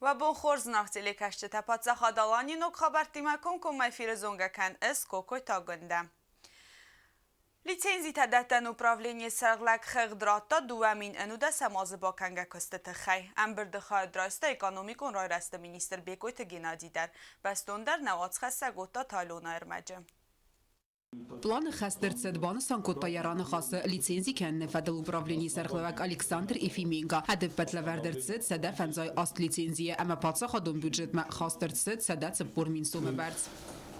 و بون خورزناخ تلی کشت تپات زخادالانی نوک خبر تیمکن کن مفیر زونگکن اس کوکوی تا گنده. Лицензии тадаттан управление сарглак хэгдрата дуамин энуда самазыба канга костыты хай. Амбирдыха драйста экономикон рай раста министр Бекойты Геннадий дар. Бастондар навацхаса гота талона эрмәджі. Планы хәстер баны санкотта яраны хасы лицензии кәнне фәдел управление сарглак Александр Ефименко. Хәдеп пәтләвәрдер цит сәдә фәнзай аст лицензия, әмә патса хадун бюджет мә хастер цит сәдә цепур мин сумы бәрц.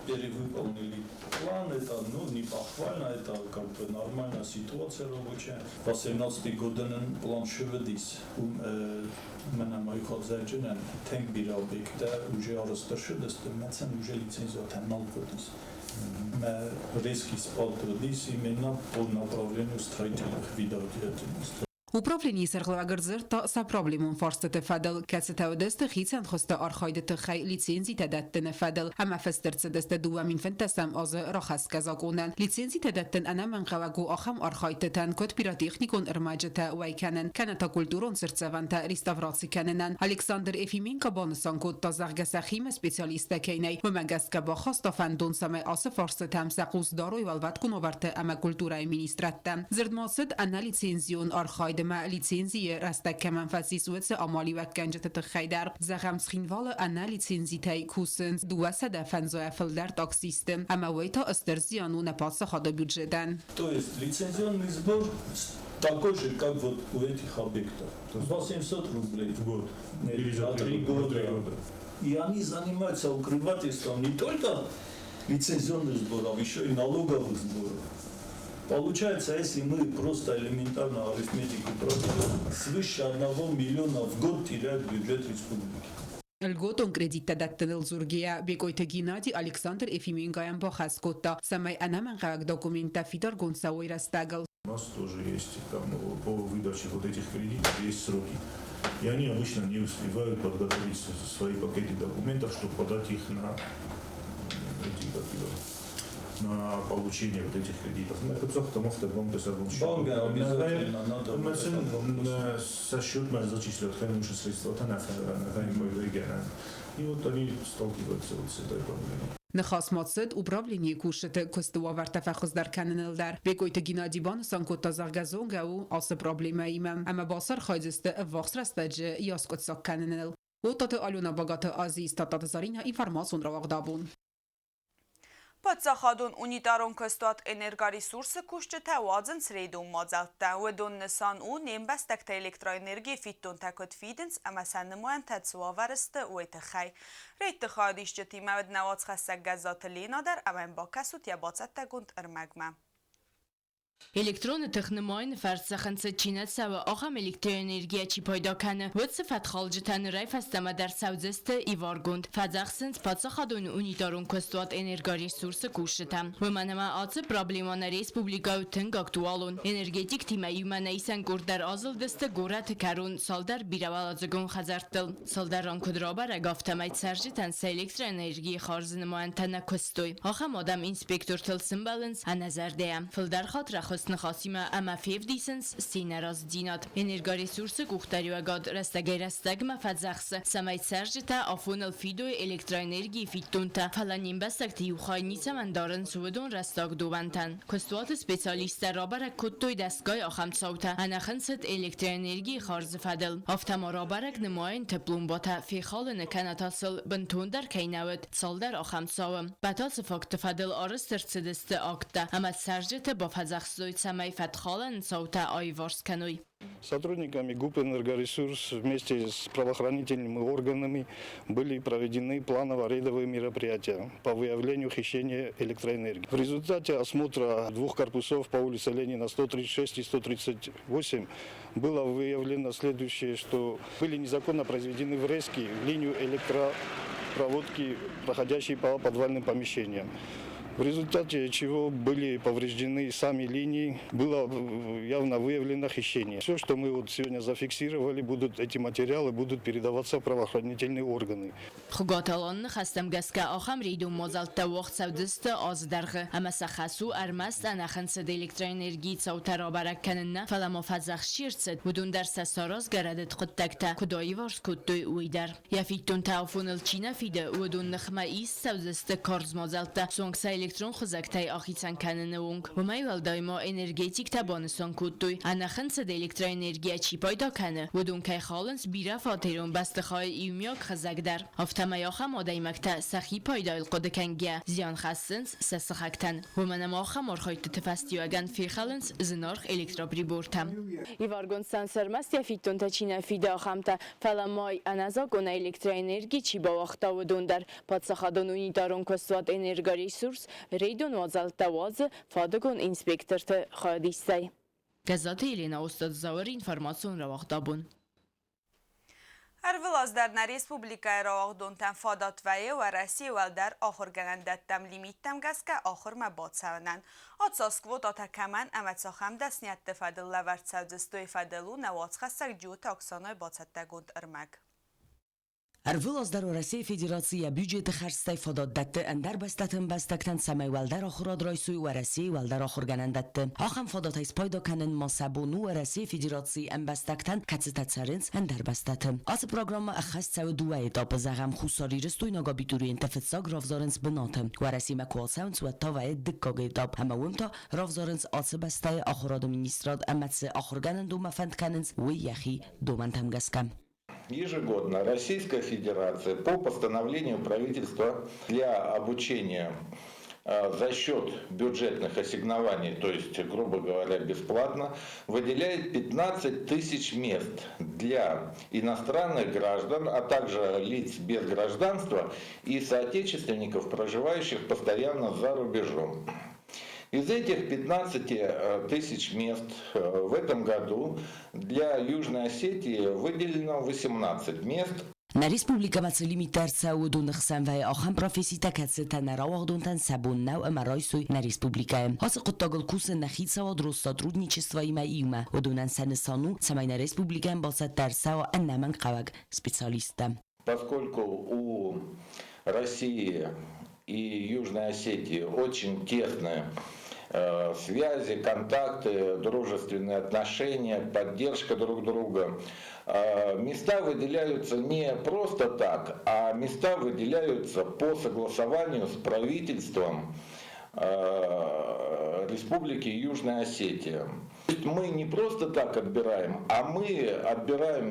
Перевыполнили план, это не похвально, это как бы нормальная ситуация рабочая. В 18 годен план шеведис, мене мои хозяйчины, тенк бирабекте уже арасташидесте, мецен уже лицензия темнал водис. Мы резкий спад водис именно по направлению строительных видов деятельности. Управление сарглавагрзер та са проблемон фарстete фадел кацетаудесте хицен хосте архайдete хай лицензии тадаттен фадел اما فسترت دست دوامین فنتسم از رخص کزاگونن лиценزی تداتن انا من قواگو آخم آرخایتتن کد پیراتیخنیکون ارماجتا وایکنن کنتا کلتورون سرتسوانتا ریستافراسی کننن الکساندر افیمینکا بانسان کد تا زغگس خیم سپیسیالیستا کینی و مگس که با خاستا فندون سمه آس فارستم سقوس داروی والوات کنوورت اما کلتورای مینیستراتتن زرد ماسد انا лиценزیون آرخاید ما лиценزی راستا کمان فاسیسوت آمالی و کنجت تخیدر زغم سخینوال انا лиценزی تای کوسنز دواسده فنزای فلدر تاکسیستم اما ویتا استرزیانو напаса хода бюджетен. То есть лицензионный сбор такой же, как вот у этих объектов. То есть 800 рублей в год. Или за 3 года. И они занимаются укрывательством не только лицензионных сборов, еще и налоговых сборов. Получается, если мы просто элементарно арифметику проведем, свыше 1 миллиона в год теряет бюджет республики. الگوتون کردیت تدتنل زورگیا بیکویت گینادی الکساندر افیمینگایم با خسکوتا سمای انا من قاق документа фидор гонсауи растагал. У нас тоже есть там по выдаче вот этих кредитов есть сроки. И они обычно не успевают подготовить свои пакеты документов, чтобы подать их на получение вот этих кредитов. Это потому что банк обязательно надо. Мы со счета зачисляют конечно средства на и вот они сталкиваются вот с этой проблемой. نخواست مقصد управление кушete костуавар تفخص در کننل در بیکویت گینادی بانسان کتا زغگزونگ او آس پرابلیم ایمم اما باسر خایزسته وقت رستجه یاسکت ساک کننل و تات آلونا باگات عزیز تات زارین اینفرماسون را واقدابون. Подсахадун унитарон костат энергоресурсы кушчета вазен средун мазалта ведун несан у нембастакта электроэнергия фиттун такот фиденс ама саннымуан тацуаварысты уэтахай. Рейтты хадишчети мавед навацхасак газат ленадар аман ба касут я бацатта гунд ырмагма. الکترون تخنماین فرسخنس چینت سو آخم الکترونرگیا چی پیدا کنه و صفت خالجتن رای فستمه در سوزست ایوارگوند فزخسنس پاتسخادون اونیدارون کستوات انرگاری سورس کوشتم و منما آتس پرابلیمان ریسپوبلیکا و تنگ اکتوالون انرژیتیک تیمه ایمانه ایسن گرد در آزل دست گورت کرون سال در بیروال آزگون خزرتل سال در ران کدرابر اگافتمایت سرجتن سه الکترونرگی خارزنماین تنه کستوی آخم آدم اینسپکتور تل سمبالنس هنظر دیم فل در خاطر خواستن خاصیمه اما فیف دیسنس سینه راز دینات انرگاری سورس گوختری و گاد رستگی رستگ مفزخس سمایت سرجتا آفون الفیدو الکترانرگی فیتونتا فلانیم بستکتی یوخای نیسمن دارن سودون رستاگ دوبنتن کستوات سپیسالیست رابر کتوی دستگاه آخم سوتا انخنست الکترانرگی خارز فدل آفتما رابرک نماین تپلون باتا فی خال نکنتاسل بنتون در کینوت سال در آخم ساوم بتاس فاکت فدل آرسترسدست آکتا اما سرجتا با فزخس самой фатхален саута айварсканой. Сотрудниками ГУП «Энергоресурс» вместе с правоохранительными органами были проведены планово-рейдовые мероприятия по выявлению хищения электроэнергии. В результате осмотра двух корпусов по улице Ленина 136 и 138 было выявлено следующее, что были незаконно произведены врезки в линию электропроводки, проходящей по подвальным помещениям. в результате чего были повреждены сами линии, было явно выявлено хищение. Все, что мы вот сегодня зафиксировали, эти материалы будут передаваться в правоохранительные органы. Խուգոտալոնը խաստամգասկա ախամ ռիդում մոզալտա ողցավդստը ազդարғы ամասախասու արմաստ անախնցը դելեկտրոեներգի ծաուտարաբարակ կաննա ֆալամոֆազախ շիրցդ ուդուն դարսա սորոզ գարադդ խուտտակտա կուդոյի վարս կուտտոյ ուիդար Яфиттун тауфуныл чина фиде удун нахма ис савзесте корз мозалта сонкса электрон хузактай ахицан каныны унг умай валдаймо энергетик табаны сон куттуй анахынса да электроэнергия чипайда каны удун кай халынс бира фатерун бастыхай иумяк хазагдар автамаяха модаймакта сахи пайдайл қодыканге зиян хассынс сасыхактан уманамаха морхайты тефастиуаган фихалынс зынарх электроприбортам Иваргон сансармаст яфиттун та чина фиде ахамта фаламай аназа гона электроэнергии чибавахта удундар подсахадон унитарон квестуат энергоресурс рейдон вазалта вазы фадагон инспекторты хадистай Газета Елена Остадзавар информацион равахтабун Arvılazlar Respublikaya ravaqdontan fadatvaye ve Rasiye der ahırganandettem limittem gaska ahır mebad sevnen. Atsaskvot atakaman emetsaxam desniyette fadıl levert sevdistoy fadılу nevazxasak cu taksanoy batsette gund ırmak. Арвылаздар Россия Федерация бюджеты харстай фададдатты эндер бастатын бастактан самай валдар ахурад райсуй ва Россия валдар ахурганандатты. Ахам фадатай спайда канын масабуну ва Россия Федерация эн бастактан кацитацаринс эндер бастаты. Асы программа ахас цау дуа этапы загам хусари рыстуй нага битури интефетсаг равзаринс бинаты. Ва Россия макуалсаунс ва тавай диккага этап. Ама вымта равзаринс асы бастай ахурад министрад эматсы ахургананду мафанд канынс уи яхи думантамгаска. Ежегодно Российская Федерация по постановлению правительства для обучения за счет бюджетных ассигнований, то есть, грубо говоря, бесплатно, выделяет 15 тысяч мест для иностранных граждан, а также лиц без гражданства и соотечественников, проживающих постоянно за рубежом. Из этих 15 тысяч мест в этом году для Южной Осетии выделено 18 мест. На республика мацелимитар саудунх самвай ахам профессита кацетана равагдунтан сабун нау эмарайсуй на республика. Хасы куттагл кусы нахица ва сотрудничества има има. Удунан санысану самайна республикан басат дарсава аннаман каваг специалиста. Поскольку у России и Южной Осетии очень тесные связи, контакты, дружественные отношения, поддержка друг друга. Места выделяются не просто так, а места выделяются по согласованию с правительством Республики Южная Осетия. Мы не просто так отбираем, а мы отбираем,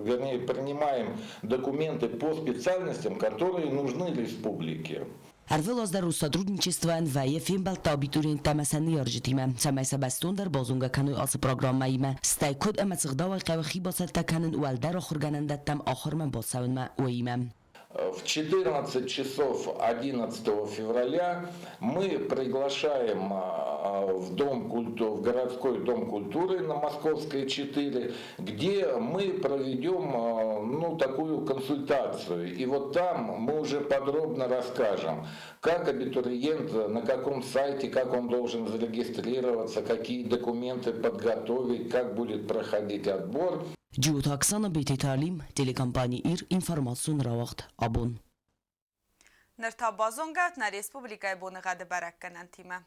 вернее, принимаем документы по специальностям, которые нужны республике. Арвылаздар сотрудничества ва ефимбал табитурин тамасани яржитима. Самай сабастун дар базунга кануй асы программа има. Стай код амацыгда ва кавахи басатта канын уалдар ахурганандаттам ахурман басавынма уима. В 14 часов 11 февраля мы приглашаем в городской дом культуры на Московской 4, где мы проведем такую консультацию. И вот там мы уже подробно расскажем, как абитуриент, на каком сайте, как он должен зарегистрироваться, какие документы подготовить, как будет проходить отбор. Джута Оксана Бейти Талим, телекомпания ИР, информацион равахт абон. Нырта базонгат на республикай бонығады баракканан тима.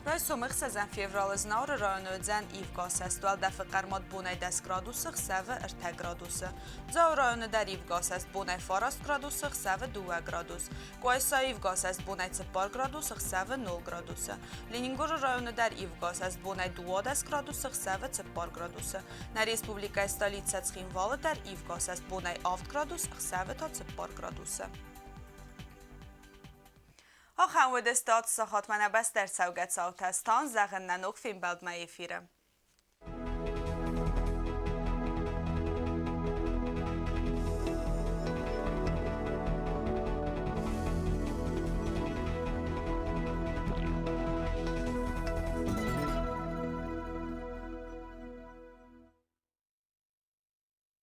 Райсомых сезен феврал знаур районудзен ивгас است و دفع قرمات بونه 10 گرادوس خسوه ارته گرادوس. زاو رایون در ivgaz است بونه فاراست گرادوس خسوه 2 گرادوس. گویسا ivgaz است بونه 4 گرادوس خسوه 0 گرادوس. لینینگور رایون در ivgaz است بونه 12 گرادوس خسوه 4 گرادوس. на республика столица Цхинвала در ivgaz است بونه 7 گرادوس خسوه تا 4 گرادوس. آخر ودستات ساخت منبست در سوگت ساوتستان زغن ننوک فیلم بلد مایفیرم.